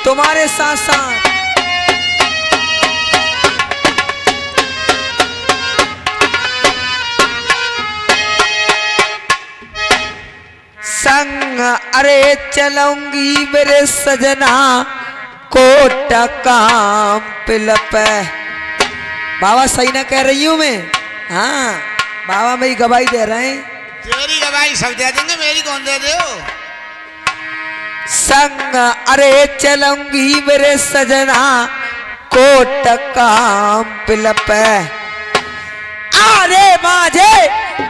तुम्हारे साथ साथ संग अरे चलूंगी मेरे सजना कोट काम पिलप। बाबा सही ना कह रही हूं मैं? हाँ बाबा मेरी गवाही दे रहे हैं। तेरी गवाही सब दे देंगे, मेरी कौन दे दे हो? संग अरे चलूंगी मेरे सजना कोट काम पिलप। अरे माझे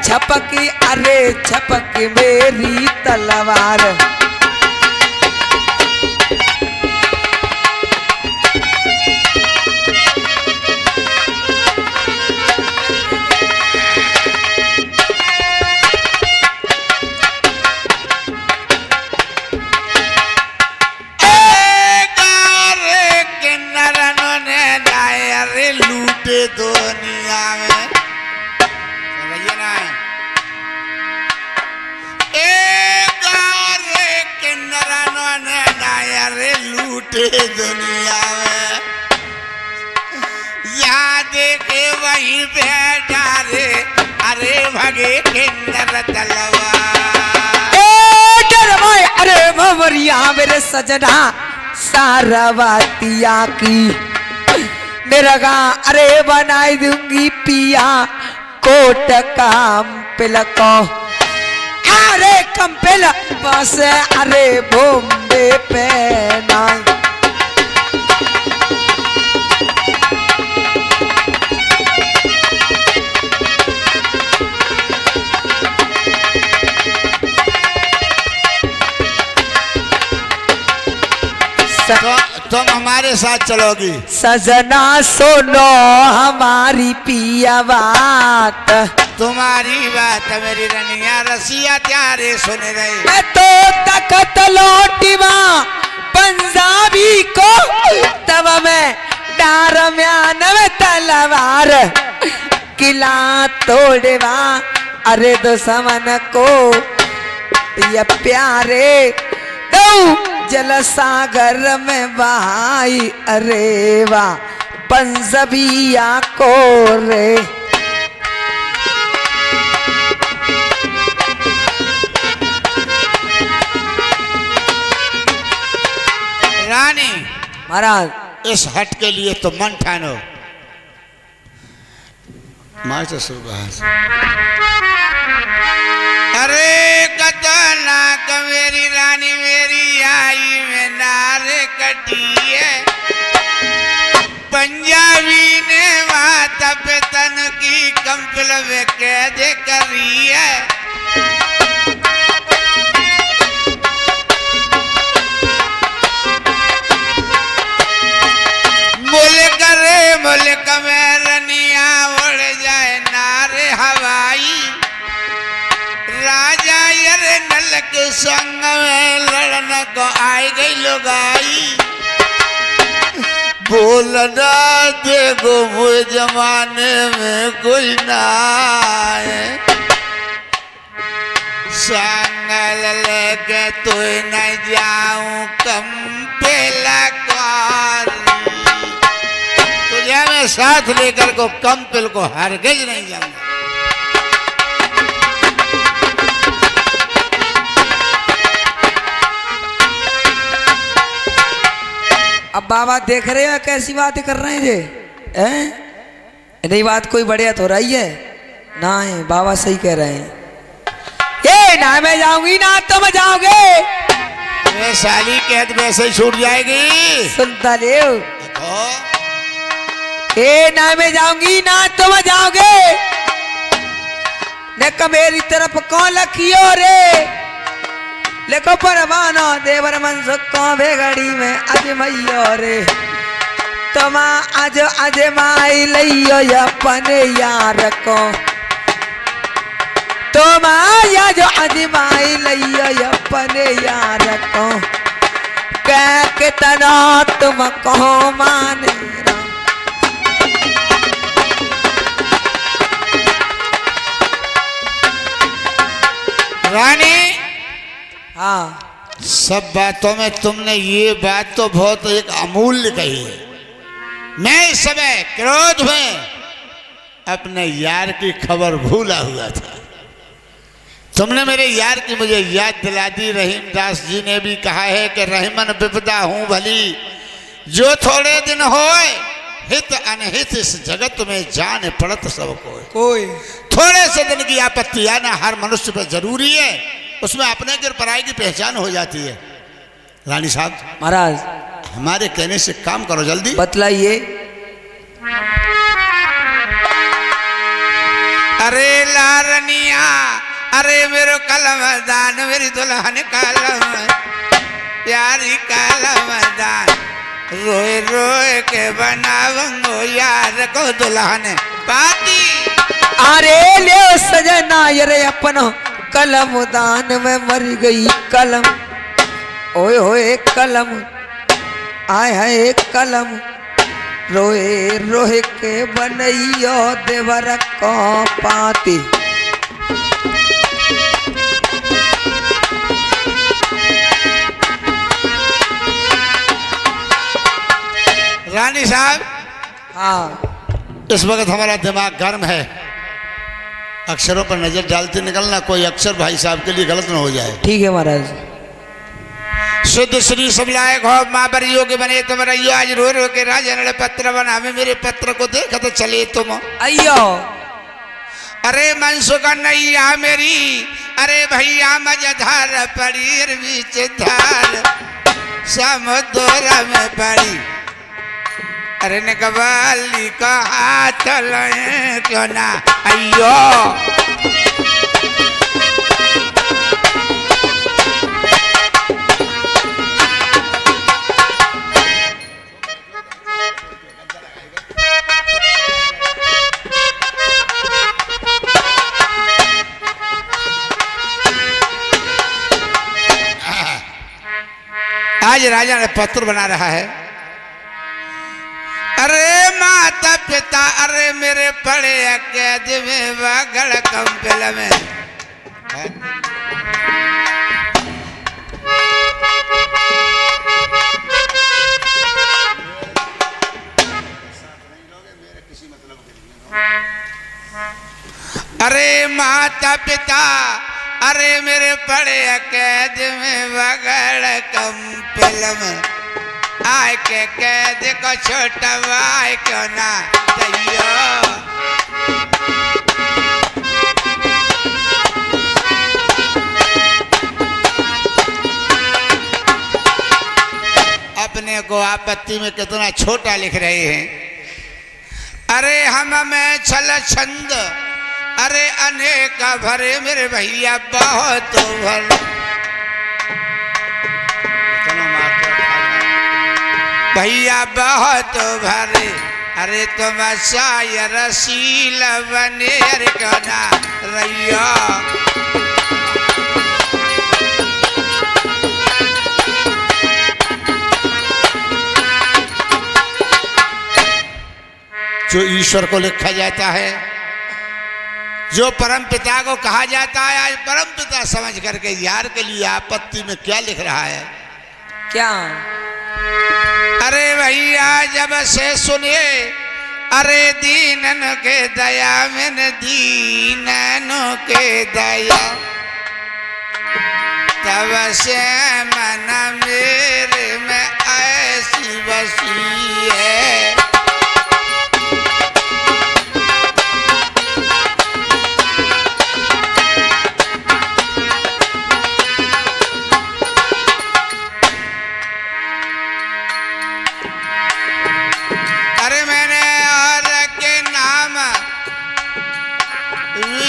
छपकी अरे छपकी मेरी तलवार। दुनिया में समझिए ना, एक किन्नरों ने नायर लूटे दुनिया में। याद के वहीं पे डारे अरे भगे किन्नर तलवार। अरे भवरिया मेरे सजना सारावातिया की निरगा अरे बनाई दूंगी पिया कोट काम पिलको। अरे कंपिल बस अरे बॉम्बे पे नाई। तुम हमारे साथ चलोगी? सजना सुनो हमारी पिया बात। तुम्हारी बात मेरी रनिया रसिया त्यारे सुन रही। मैं तो तकत लौटीवा पंजाबी को तब मैं डार म्यान में तलवार किला तोड़वा। अरे दुश्मन को ये प्यारे दो जल सागर में बहाई। अरे वाह पंजाबिया को रे। रानी महाराज इस हट के लिए तो मन ठानो। मार तो सुबह अरे कतना मेरी रानी मेरी आई में नारे कटी है। पंजाबी ने माता पे तन की कंपल में कैद करी है। मुल्क में रनिया उड़ जाए नारे हवाई। राजा यारे नल के संग में लड़ने को आई गई लुगाई। बोलना देखो मुझे जमाने में कोई ना आए। संगल लेके तो न जाऊं कंपेला तुझे मैं साथ लेकर को कंपिल को हरगिज नहीं जाऊंगा। अब बाबा देख रहे हो कैसी बातें कर रहे हैं ये? नहीं बात कोई बढ़िया तो रही है ना है? बाबा सही कह रहे हैं। ये ना मैं जाऊंगी ना तुम जाओगे। मैं साली कैद वैसे ही छूट जाएगी। सुनता ले ए ना मैं जाऊंगी ना तुम जाओगे। ने मेरी तरफ कौन लखियो रे। लेको परवाना देवर मन सुखो भेगड़ी में अजमैयो रे। तुम आज अजमाई लियो अपने यार को। तुम आज अजमाई लियो अपने यार को। कह के तना तुम कहो माने रानी। हाँ सब बातों में तुमने ये बात तो बहुत एक अमूल्य कही है। मैं इस समय क्रोध में अपने यार की खबर भूला हुआ था। तुमने मेरे यार की मुझे याद दिला दी। रहीम दास जी ने भी कहा है कि रहीमन विपदा हूं भली, जो थोड़े दिन होए, हित अनहित इस जगत में जान पड़त सब कोई। थोड़े से दिन की आपत्ति आना हर मनुष्य पर जरूरी है, उसमें अपने की और पराई की पहचान हो जाती है। रानी साहब महाराज हमारे कहने से काम करो, जल्दी बतलाइए। अरे लारनिया, अरे मेरो कलम दान, मेरी दुल्हन कलम प्यारी कलम दान, रोए रोए के बनावंगो यार को दुल्हन पाती। अरे ले सजना यरे अपन कलम दान में मर गई कलम। ओए होए कलम, आय है कलम, रोए रोए के बनैयो देवर को पाती। रानी साहब हाँ इस वक्त हमारा दिमाग गर्म है, अक्षरों पर नजर डालते निकलना, कोई अक्षर भाई साहब के लिए गलत ना हो जाए। ठीक है महाराज। शुद्ध श्री सबलाए घो माँ बरियो के बने तुम रहियो, आज रो रो के राजा ने पत्र बना में मेरे पत्र को देखा तो चले तुम। अयो अरे मनसुख नैया मेरी, अरे भैया मजधार पड़ी बीच धार समुद्र में पड़ी। अरे ने कबाली का हाथ लए क्यों ना अयो। आज राजा ने पत्र बना रहा है। अरे माता पिता, अरे मेरे पड़े कैद में वागड़ कंपल में। अरे माता पिता, अरे मेरे पड़े कैद में वागड़ कंपल में। आय के कैद को छोटवाए क्यों ना दैयो। अपने को आपत्ति में कितना छोटा लिख रहे हैं। अरे हम में छल छंद, अरे अनेक भरे मेरे भैया बहुत भर। भैया बहुत भरे, अरे तुम शायर रसील बने अरे क्यों ना रैया। जो ईश्वर को लिखा जाता है, जो परम पिता को कहा जाता है, आज परम पिता समझ करके यार के लिए आपत्ति में क्या लिख रहा है। क्या? अरे भैया जब से सुने, अरे दीनन के दया में दीननों के दया, तब से मन मेरे में ऐसी बसी है।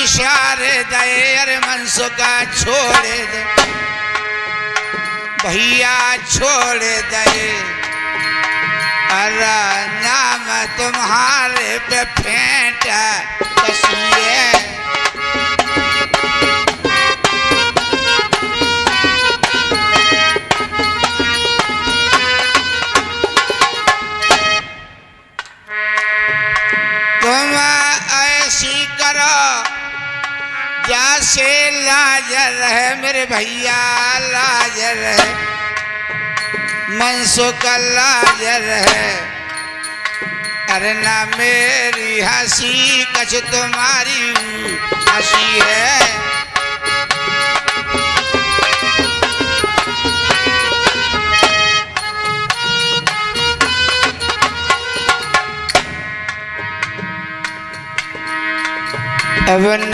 इशारे दे अरे मनसो का छोड़े दे भैया छोड़ दे। अरे नाम तुम्हारे पे फेंट कसिए। तुम ऐसी करो जासे लाज रहे मेरे भैया लाज रहे मनसुख लाज रहे। अरे ना मेरी हंसी कछ तुम्हारी हंसी है। अवन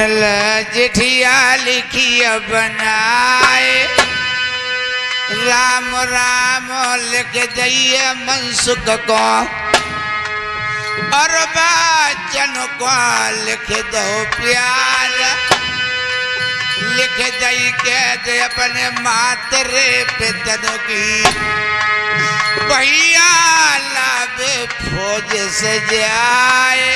चिठिया लिखी बनाए राम राम लिख दिए मनसुख को और बचन को लिख दो प्यार लिख दई के दे अपने मातरे पितन की भैया लाभ फौज से जाए।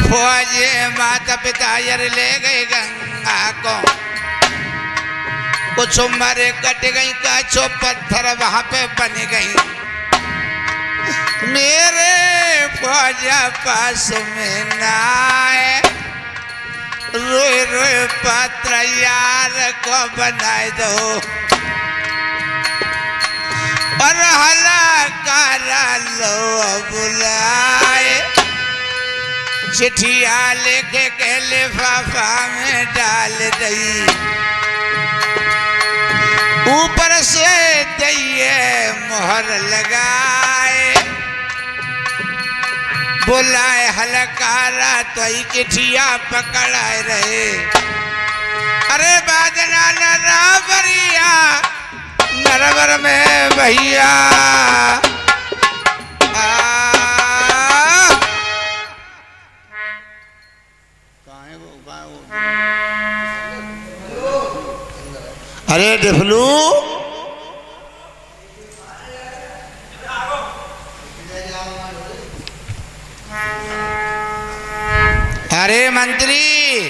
फौज माता पिता यार ले गए गंगा को कुछ उम्र कट गई काचो पत्थर वहां पे बन गई। मेरे फौज पास में नाए रोए रोए पात्र यार को बनाए दो और हला कारा लो बुलाए। चिट्ठिया लेके के लिफाफा में डाल दई ऊपर से दइए मोहर लगाए। बुलाए हलकारा तो ही चिट्ठिया पकड़ाए रहे। अरे बाजना नरबरिया नरबर में भैया अरे डिफलू अरे मंत्री